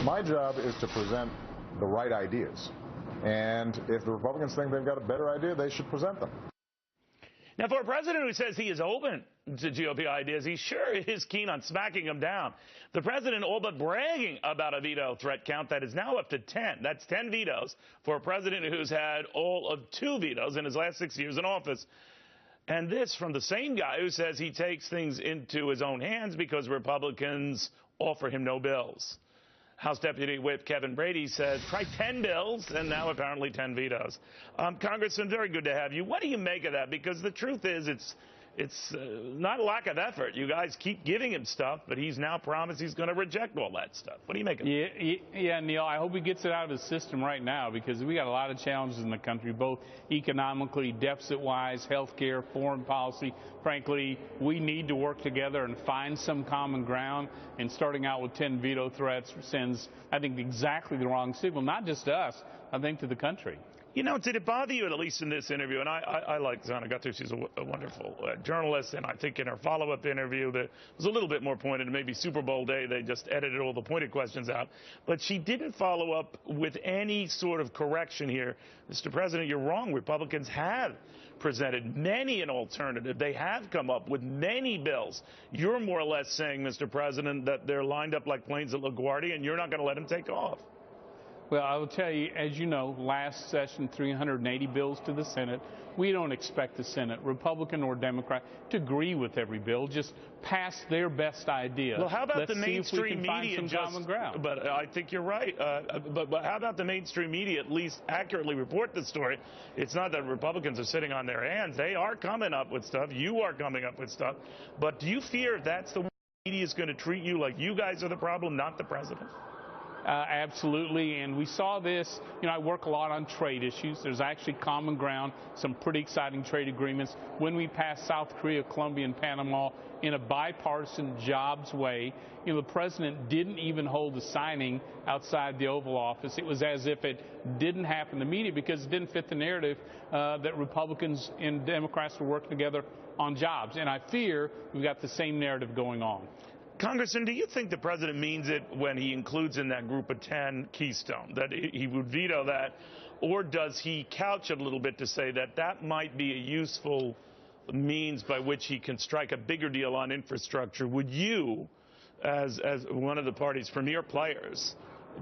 My job is to present the right ideas. And if the Republicans think they've got a better idea, they should present them. Now, for a president who says he is open to GOP ideas, he sure is keen on smacking them down. The president all but bragging about a veto threat count that is now up to 10. That's 10 vetoes for a president who's had all of 2 vetoes in his last 6 years in office. And this from the same guy who says he takes things into his own hands because Republicans offer him no bills. House Deputy Whip Kevin Brady says, try 10 bills, and now apparently 10 vetoes. Congressman, very good to have you. What do you make of that? Because the truth is, it's not a lack of effort. You guys keep giving him stuff, but he's now promised he's going to reject all that stuff. What do you make of it? Yeah, Neil, I hope he gets it out of his system right now, because we got a lot of challenges in the country, both economically, deficit-wise, health care, foreign policy. Frankly, we need to work together and find some common ground, and starting out with 10 veto threats sends, I think, exactly the wrong signal, not just to us, I think to the country. You know, did it bother you, at least in this interview, and I like Zana Gattu, she's a wonderful journalist, and I think in her follow-up interview that was a little bit more pointed, and maybe Super Bowl day they just edited all the pointed questions out, but she didn't follow up with any sort of correction here. Mr. President, you're wrong. Republicans have presented many an alternative. They have come up with many bills. You're more or less saying, Mr. President, that they're lined up like planes at LaGuardia, and you're not going to let them take off. Well, I will tell you, as you know, last session, 380 bills to the Senate. We don't expect the Senate, Republican or Democrat, to agree with every bill. Just pass their best idea. Well, how about Let's the mainstream media? Common ground. But I think you're right. But how about the mainstream media at least accurately report the story? It's not that Republicans are sitting on their hands. They are coming up with stuff. You are coming up with stuff. But do you fear that's the way the media is going to treat you, like you guys are the problem, not the president? Absolutely, and we saw this. You know, I work a lot on trade issues. There's actually common ground, some pretty exciting trade agreements. When we passed South Korea, Colombia, and Panama in a bipartisan jobs way, you know, the president didn't even hold the signing outside the Oval Office. It was as if it didn't happen in the media because it didn't fit the narrative that Republicans and Democrats were working together on jobs. And I fear we've got the same narrative going on. Congressman, do you think the president means it when he includes in that group of 10 Keystone, that he would veto that, or does he couch it a little bit to say that that might be a useful means by which he can strike a bigger deal on infrastructure? Would you, as one of the party's premier players,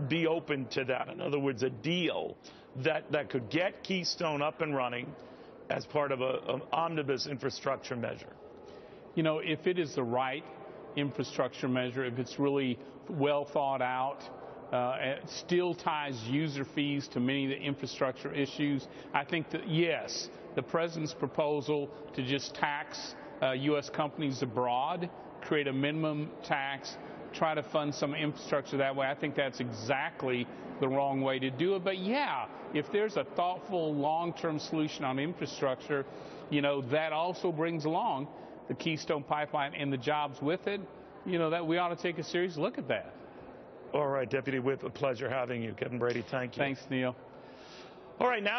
be open to that? In other words, a deal that could get Keystone up and running as part of an omnibus infrastructure measure? You know, if it is the right infrastructure measure, if it's really well thought out, it still ties user fees to many of the infrastructure issues. I think that, yes, the president's proposal to just tax U.S. companies abroad, create a minimum tax, try to fund some infrastructure that way, I think that's exactly the wrong way to do it. But yeah, if there's a thoughtful long-term solution on infrastructure, you know, that also brings along the Keystone Pipeline and the jobs with it, you know, that we ought to take a serious look at that. All right, Deputy Whip, a pleasure having you. Kevin Brady, thank you. Thanks, Neil. All right, now.